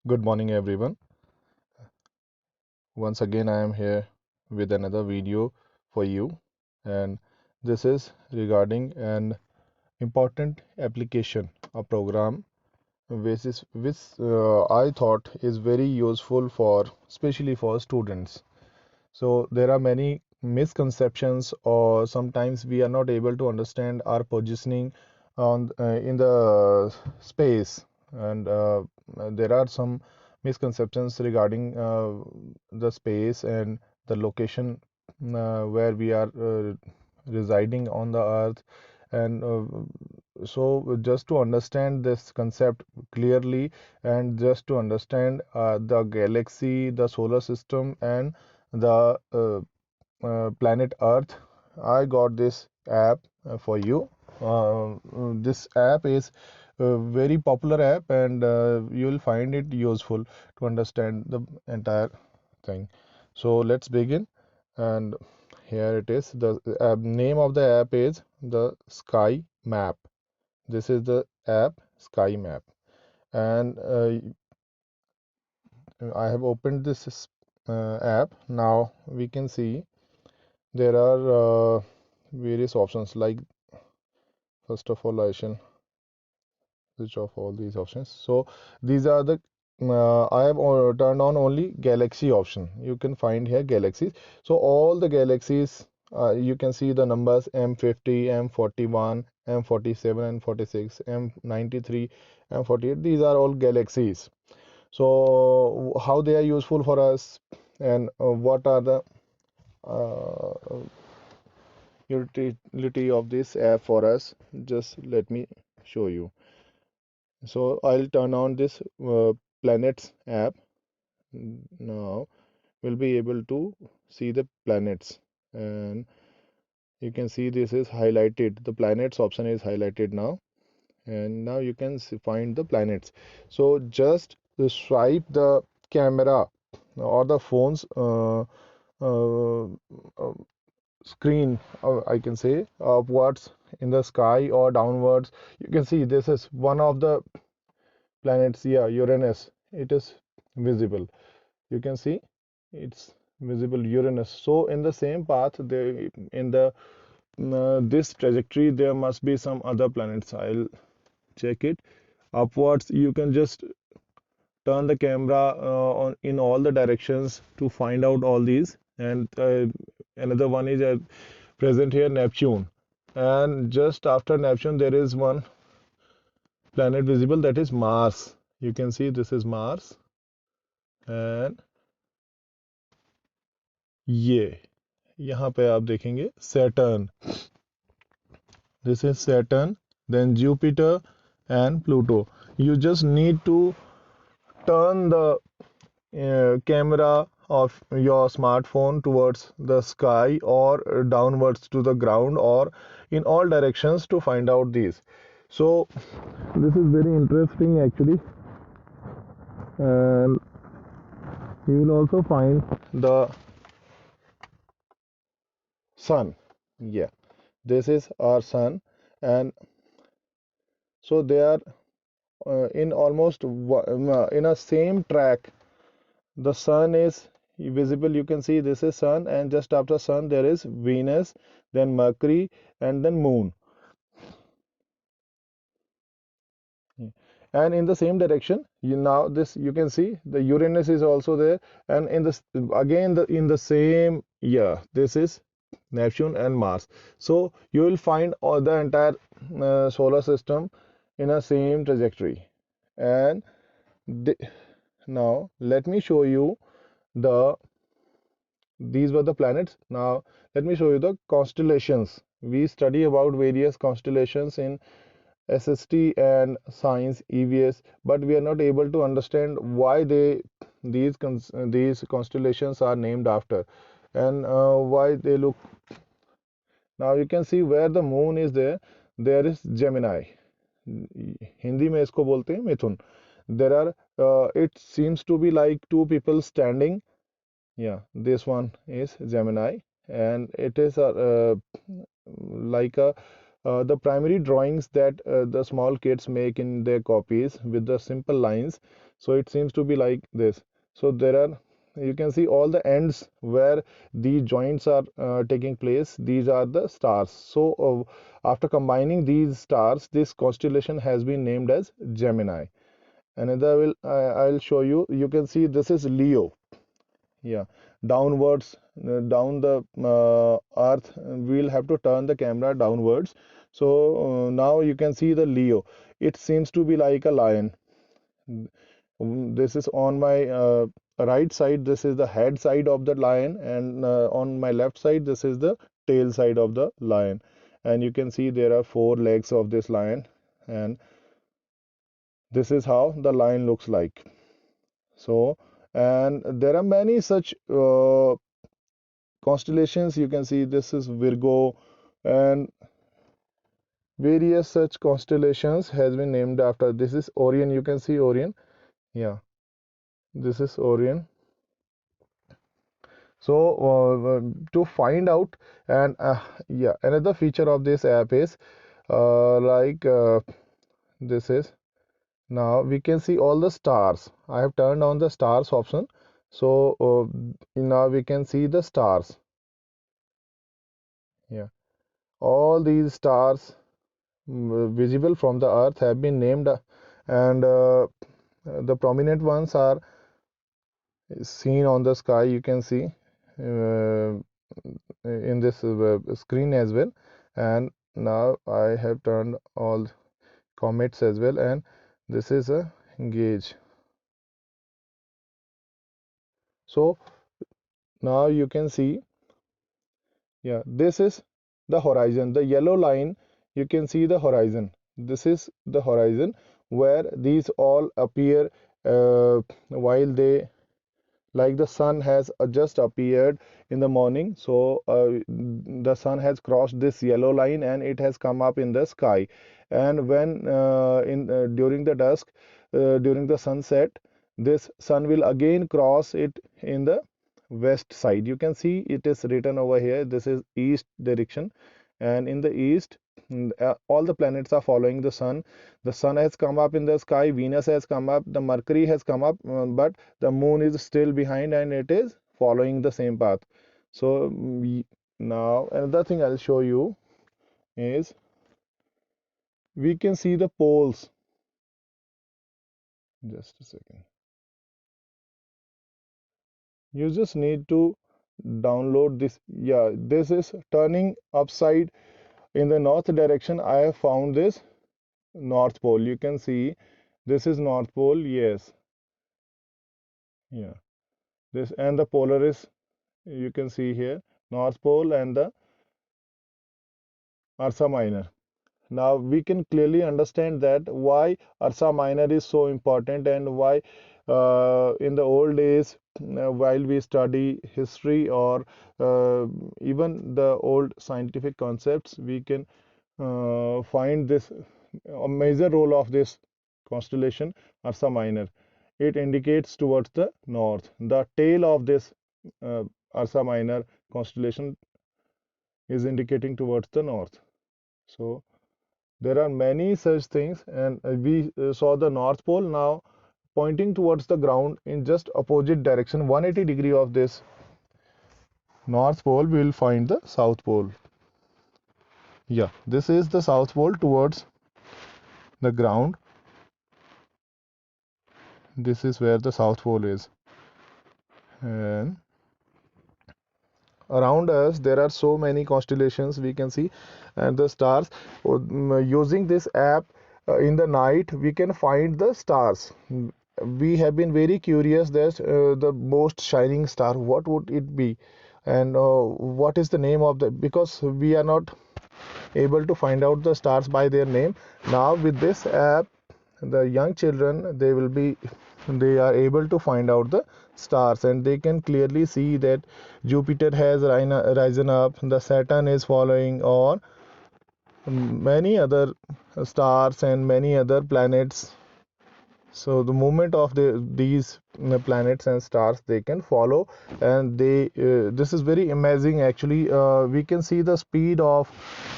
Good morning, everyone. Once again, I am here with another video for you, and this is regarding an important application, a program which I thought is very useful for, especially for students. So there are many misconceptions, or sometimes we are not able to understand our positioning on in the space, and there are some misconceptions regarding the space and the location where we are residing on the earth. And so just to understand this concept clearly, and just to understand the galaxy, the solar system, and the planet Earth, I got this app for you. This app is a very popular app, and you will find it useful to understand the entire thing. So let's begin. And here it is. The name of the app is the Sky Map. This is the app Sky Map, and I have opened this app. Now we can see there are various options. Like, first of all, I shall switch off all these options. So these are the I have turned on only galaxy option. You can find here galaxies. So all the galaxies, you can see the numbers M50, M41, M47, and 46, M93, M48. These are all galaxies. So how they are useful for us, and what are the uh, utility of this app for us? Just let me show you. So I'll turn on this planets app. Now we'll be able to see the planets, and you can see this is highlighted. The planets option is highlighted now, and now you can find the planets. So just swipe the camera or the phone's uh, uh, screen, I can say, upwards in the sky or downwards. You can see this is one of the planets. Yeah, Uranus. It is visible. You can see it's visible, Uranus. So in the same path, they in the this trajectory, there must be some other planets. I'll check it. Upwards, you can just turn the camera on in all the directions to find out all these. And another one is present here, Neptune. And just after Neptune, there is one planet visible, that is Mars. You can see this is Mars, and ये यहाँ पे आप देखेंगे Saturn. This is Saturn, then Jupiter and Pluto. You just need to turn the camera of your smartphone towards the sky or downwards to the ground or in all directions to find out these. So this is very interesting actually, and you will also find the sun. Yeah, this is our sun, and so they are in almost in a same track. The sun is visible. You can see this is sun, and just after sun there is Venus, then Mercury, and then moon. And in the same direction, now this you can see the Uranus is also there, and in this again in the same year, this is Neptune and Mars. So you will find all the entire solar system in a same trajectory. And the, now let me show you the these were the planets. Now let me show you the constellations. We study about various constellations in SST and science EVS, but we are not able to understand why these constellations are named after, and why they look. Now you can see where the moon is there. There is Gemini. Hindi में इसको बोलते हैं मिथुन. There are it seems to be like two people standing. Yeah, this one is Gemini, and it is like a the primary drawings that the small kids make in their copies with the simple lines. So it seems to be like this. So there are, you can see all the ends where the joints are taking place. These are the stars. So after combining these stars, this constellation has been named as Gemini. Another I'll show you. You can see this is Leo. Yeah, downwards, down the earth, we'll have to turn the camera downwards. So now you can see the Leo. It seems to be like a lion. This is on my right side, this is the head side of the lion, and on my left side, this is the tail side of the lion. And you can see there are four legs of this lion, and this is how the lion looks like. So, and there are many such constellations. You can see this is Virgo, and various such constellations has been named after. This is Orion. You can see Orion. Yeah, this is Orion. So to find out, and yeah, another feature of this app is like this is, now we can see all the stars. I have turned on the stars option. So now we can see the stars. Yeah, all these stars visible from the earth have been named, and the prominent ones are seen on the sky. You can see uh, in this screen as well. And now I have turned all comets as well, and this is a gauge. So now you can see, yeah, this is the horizon, the yellow line. You can see the horizon. This is the horizon where these all appear while they, like the sun has just appeared in the morning. So the sun has crossed this yellow line and it has come up in the sky. And when in during the dusk, during the sunset, this sun will again cross it in the west side. You can see it is written over here, this is east direction, and in the east, all the planets are following the sun. The sun has come up in the sky, Venus has come up, the Mercury has come up, but the moon is still behind and it is following the same path. So now another thing I'll show you is, we can see the poles. Just a second. You just need to download this. Yeah, this is turning upside in the north direction. I have found this North Pole. You can see this is North Pole. Yes. Yeah. This and the Polaris, you can see here, North Pole and the Ursa Minor. Now we can clearly understand that why Ursa Minor is so important, and why in the old days, while we study history or even the old scientific concepts, we can find this a major role of this constellation Ursa Minor. It indicates towards the north. The tail of this uh, Ursa Minor constellation is indicating towards the north. So there are many such things, and we saw the North Pole. Now pointing towards the ground in just opposite direction, 180-degree of this North Pole, we will find the South Pole. Yeah, this is the South Pole towards the ground. This is where the South Pole is. And around us there are so many constellations we can see, and the stars. Using this app, in the night we can find the stars. We have been very curious that the most shining star, what would it be, and what is the name of the, because we are not able to find out the stars by their name. Now with this app, the young children, they are able to find out the stars, and they can clearly see that Jupiter has risen up, the Saturn is following, or many other stars and many other planets So the movement of these planets and stars they can follow, and this is very amazing actually. We can see the speed of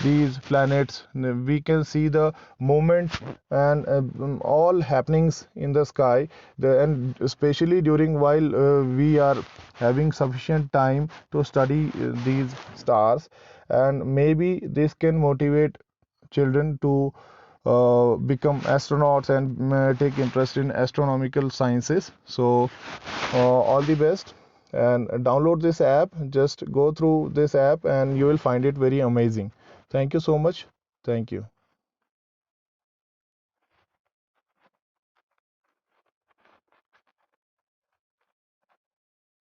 these planets. We can see the movement and all happenings in the sky. And especially during while we are having sufficient time to study these stars, and maybe this can motivate children to become astronauts and take interest in astronomical sciences. So, all the best, and download this app. Just go through this app and you will find it very amazing. Thank you so much. Thank you.